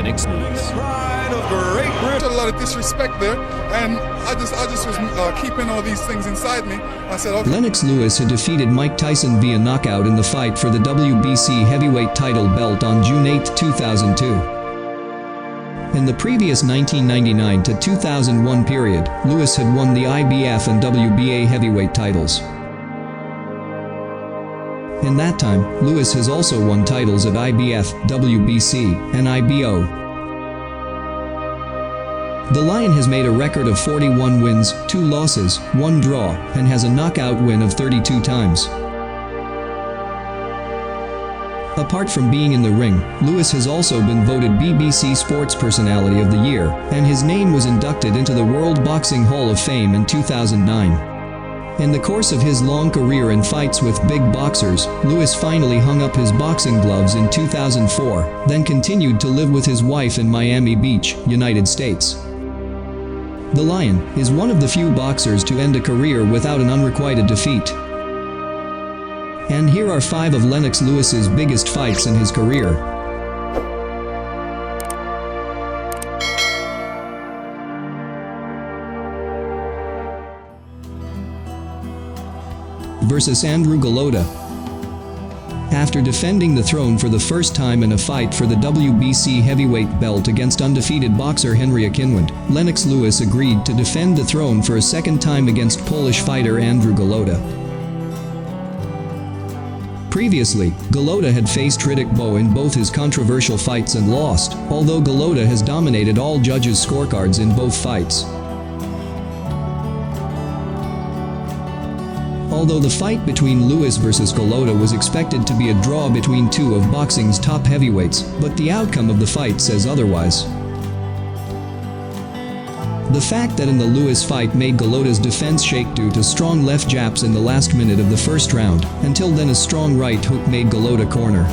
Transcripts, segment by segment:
Lennox Lewis. A lot of disrespect there, and I just was keeping all these things inside me. I said, okay. Lennox Lewis had defeated Mike Tyson via knockout in the fight for the WBC heavyweight title belt on June 8, 2002. In the previous 1999 to 2001 period, Lewis had won the IBF and WBA heavyweight titles. In that time, Lewis has also won titles at IBF, WBC, and I.B.O. The Lion has made a record of 41 wins, 2 losses, 1 draw, and has a knockout win of 32 times. Apart from being in the ring, Lewis has also been voted BBC Sports Personality of the Year, and his name was inducted into the World Boxing Hall of Fame in 2009. In the course of his long career in fights with big boxers, Lewis finally hung up his boxing gloves in 2004, then continued to live with his wife in Miami Beach, United States. The Lion is one of the few boxers to end a career without an unrequited defeat. And here are 5 of Lennox Lewis's biggest fights in his career. Versus Andrew Golota. After defending the throne for the first time in a fight for the WBC heavyweight belt against undefeated boxer Henry Akinwand, Lennox Lewis agreed to defend the throne for a second time against Polish fighter Andrew Golota. Previously, Golota had faced I.B.O in both his controversial fights and lost, although Golota has dominated all judges' scorecards in both fights. Although the fight between Lewis versus Golota was expected to be a draw between 2 of boxing's top heavyweights, but the outcome of the fight says otherwise. The fact that in the Lewis fight made Golota's defense shake due to strong left jabs in the last minute of the first round. Until then, a strong right hook made Golota corner.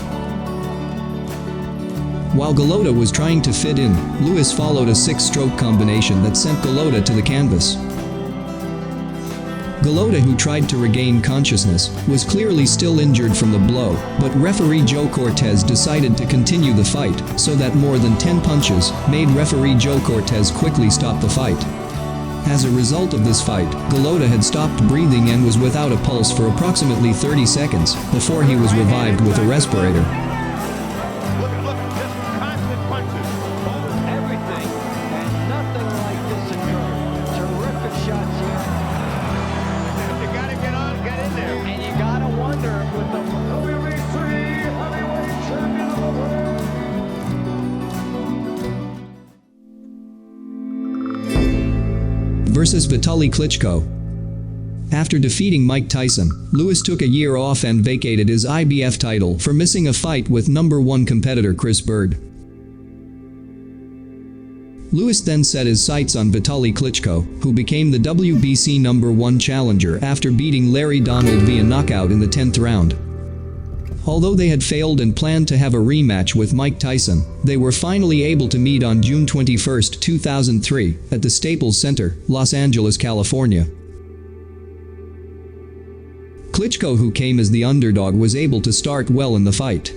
While Golota was trying to fit in, Lewis followed a 6-stroke combination that sent Golota to the canvas. Golota, who tried to regain consciousness, was clearly still injured from the blow, but referee Joe Cortez decided to continue the fight, so that more than 10 punches made referee Joe Cortez quickly stop the fight. As a result of this fight, Golota had stopped breathing and was without a pulse for approximately 30 seconds, before he was revived with a respirator. Versus Vitaly Klitschko. After defeating Mike Tyson, Lewis took a year off and vacated his IBF title for missing a fight with #1 competitor Chris Bird. Lewis then set his sights on Vitaly Klitschko, who became the WBC #1 challenger after beating Larry Donald via knockout in the 10th round. Although they had failed and planned to have a rematch with Mike Tyson, they were finally able to meet on June 21, 2003, at the Staples Center, Los Angeles, California. Klitschko, who came as the underdog, was able to start well in the fight.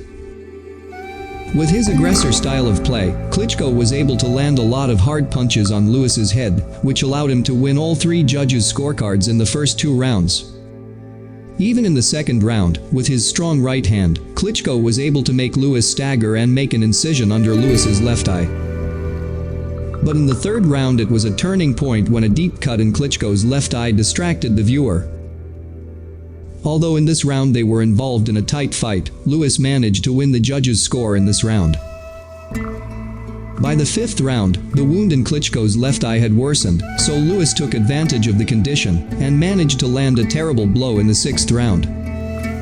With his aggressor style of play, Klitschko was able to land a lot of hard punches on Lewis's head, which allowed him to win all 3 judges' scorecards in the first 2 rounds. Even in the second round, with his strong right hand, Klitschko was able to make Lewis stagger and make an incision under Lewis's left eye. But in the third round, it was a turning point when a deep cut in Klitschko's left eye distracted the viewer. Although in this round they were involved in a tight fight, Lewis managed to win the judges' score in this round. By the 5th round, the wound in Klitschko's left eye had worsened, so Lewis took advantage of the condition and managed to land a terrible blow in the 6th round.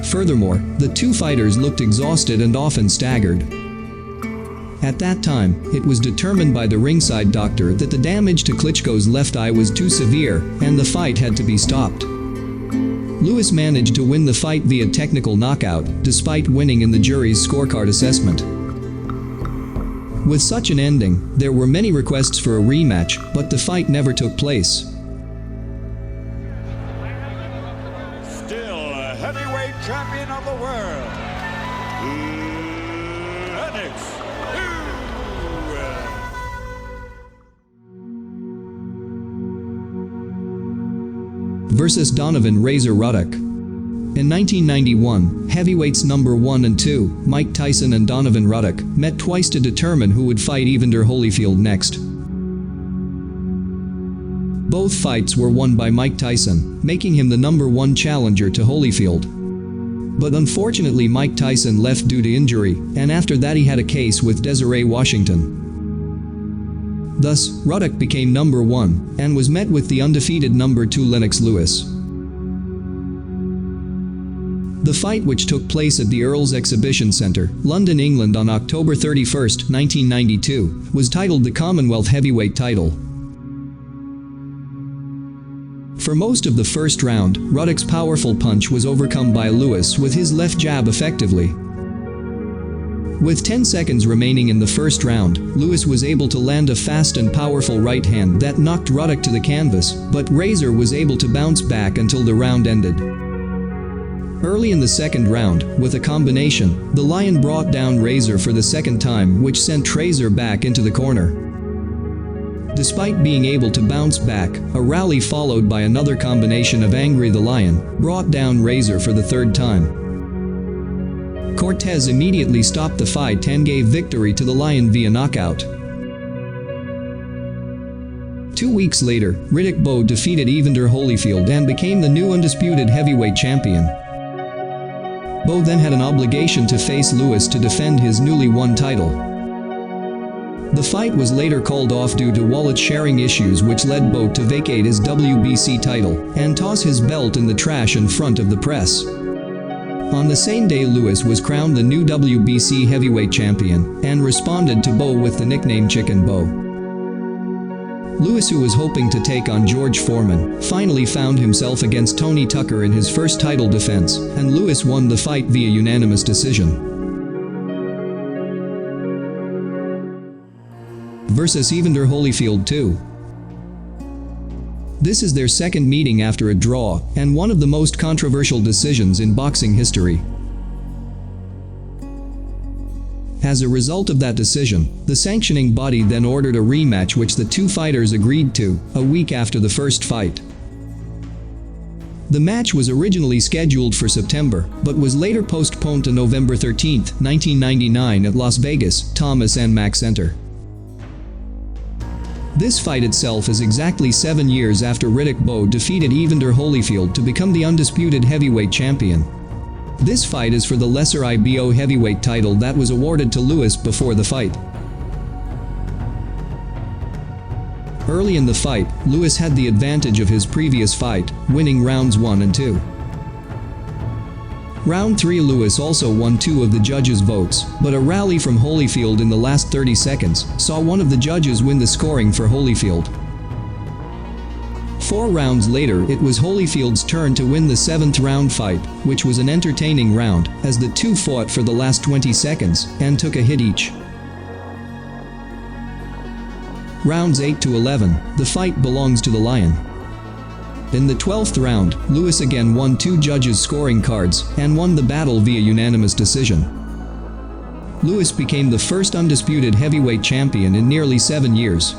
Furthermore, the 2 fighters looked exhausted and often staggered. At that time, it was determined by the ringside doctor that the damage to Klitschko's left eye was too severe, and the fight had to be stopped. Lewis managed to win the fight via technical knockout, despite winning in the jury's scorecard assessment. With such an ending, there were many requests for a rematch, but the fight never took place. Still a heavyweight champion of the world, Lennox Lewis. versus Donovan "Razor" Ruddock. In 1991, heavyweights number 1 and 2, Mike Tyson and Donovan Ruddock, met twice to determine who would fight Evander Holyfield next. Both fights were won by Mike Tyson, making him the number 1 challenger to Holyfield. But unfortunately Mike Tyson left due to injury, and after that he had a case with Desiree Washington. Thus, Ruddock became number 1, and was met with the undefeated number 2 Lennox Lewis. The fight, which took place at the Earls Exhibition Centre, London, England on October 31, 1992, was titled the Commonwealth Heavyweight title. For most of the first round, Ruddock's powerful punch was overcome by Lewis with his left jab effectively. With 10 seconds remaining in the first round, Lewis was able to land a fast and powerful right hand that knocked Ruddock to the canvas, but Razor was able to bounce back until the round ended. Early in the second round, with a combination, the Lion brought down Razor for the second time, which sent Razor back into the corner. Despite being able to bounce back, a rally followed by another combination of Angry the Lion brought down Razor for the third time. Cortez immediately stopped the fight and gave victory to the Lion via knockout. 2 weeks later, I.B.O defeated Evander Holyfield and became the new undisputed heavyweight champion. Bo then had an obligation to face Lewis to defend his newly won title. The fight was later called off due to wallet-sharing issues, which led Bo to vacate his WBC title and toss his belt in the trash in front of the press. On the same day, Lewis was crowned the new WBC heavyweight champion and responded to Bo with the nickname Chicken Bo. Lewis, who was hoping to take on George Foreman, finally found himself against Tony Tucker in his first title defense, and Lewis won the fight via unanimous decision. Versus Evander Holyfield 2. This is their second meeting after a draw, and one of the most controversial decisions in boxing history. As a result of that decision, the sanctioning body then ordered a rematch, which the two fighters agreed to, a week after the first fight. The match was originally scheduled for September, but was later postponed to November 13, 1999 at Las Vegas' Thomas and Mack Center. This fight itself is exactly 7 years after I.B.O defeated Evander Holyfield to become the undisputed heavyweight champion. This fight is for the lesser I.B.O heavyweight title that was awarded to Lewis before the fight. Early in the fight, Lewis had the advantage of his previous fight, winning rounds 1 and 2. Round 3, Lewis also won 2 of the judges' votes, but a rally from Holyfield in the last 30 seconds saw one of the judges win the scoring for Holyfield. 4 rounds later, it was Holyfield's turn to win the 7th round fight, which was an entertaining round, as the two fought for the last 20 seconds and took a hit each. Rounds 8 to 11, the fight belongs to the Lion. In the 12th round, Lewis again won 2 judges' scoring cards and won the battle via unanimous decision. Lewis became the first undisputed heavyweight champion in nearly 7 years.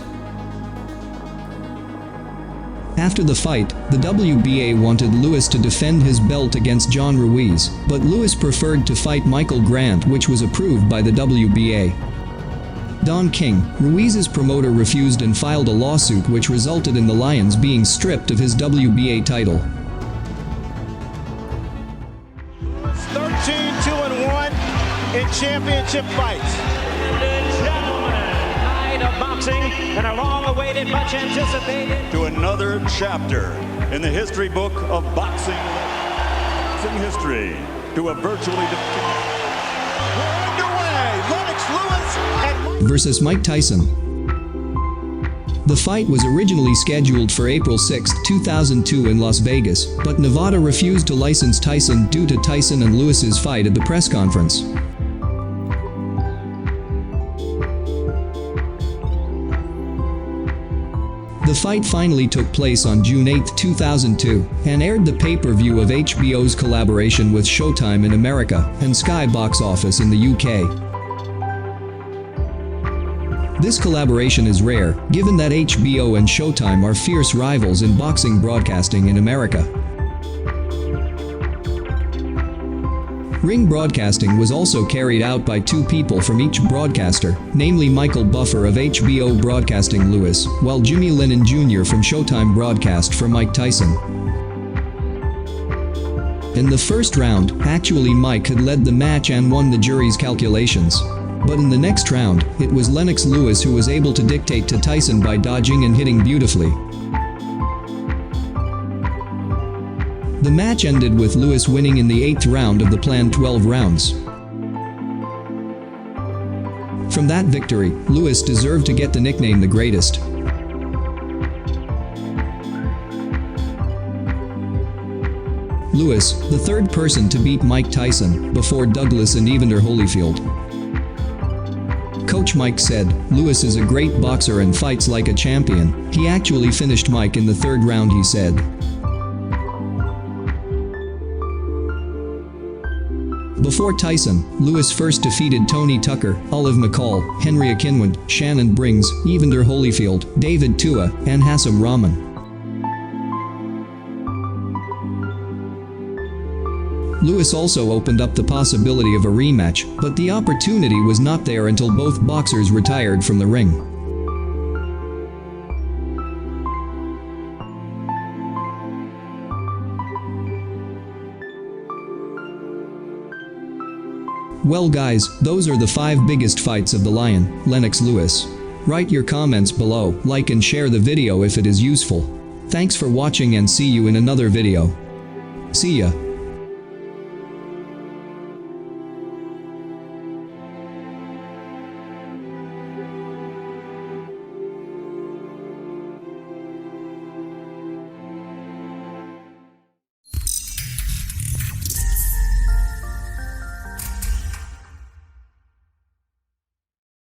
After the fight, the WBA wanted Lewis to defend his belt against John Ruiz, but Lewis preferred to fight Michael Grant, which was approved by the WBA. Don King, Ruiz's promoter, refused and filed a lawsuit, which resulted in the Lions being stripped of his WBA title. 13-2-1 in championship fights. Ladies and gentlemen, night of boxing and a long-awaited, much anticipated. To another chapter in the history book of boxing history, to a virtually Lennox Lewis and versus Mike Tyson. The fight was originally scheduled for April 6, 2002 in Las Vegas, but Nevada refused to license Tyson due to Tyson and Lewis's fight at the press conference. The fight finally took place on June 8, 2002, and aired the pay-per-view of IBO's collaboration with Showtime in America and Sky Box Office in the UK. This collaboration is rare, given that HBO and Showtime are fierce rivals in boxing broadcasting in America. Ring broadcasting was also carried out by two people from each broadcaster, namely Michael Buffer of HBO Broadcasting Lewis, while Jimmy Lennon Jr. from Showtime broadcast for Mike Tyson. In the first round, actually Mike had led the match and won the jury's calculations. But in the next round, it was Lennox Lewis who was able to dictate to Tyson by dodging and hitting beautifully. The match ended with Lewis winning in the 8th round of the planned 12 rounds. From that victory, Lewis deserved to get the nickname the Greatest. Lewis, the third person to beat Mike Tyson, before Douglas and Evander Holyfield. Coach Mike said, "Lewis is a great boxer and fights like a champion. He actually finished Mike in the 3rd round," he said. Before Tyson, Lewis first defeated Tony Tucker, Olive McCall, Henry Akinwand, Shannon Briggs, Evander Holyfield, David Tua, and Hassan Rahman. Lewis also opened up the possibility of a rematch, but the opportunity was not there until both boxers retired from the ring. Well guys, those are the 5 biggest fights of the Lion, Lennox Lewis. Write your comments below, like and share the video if it is useful. Thanks for watching and see you in another video. See ya.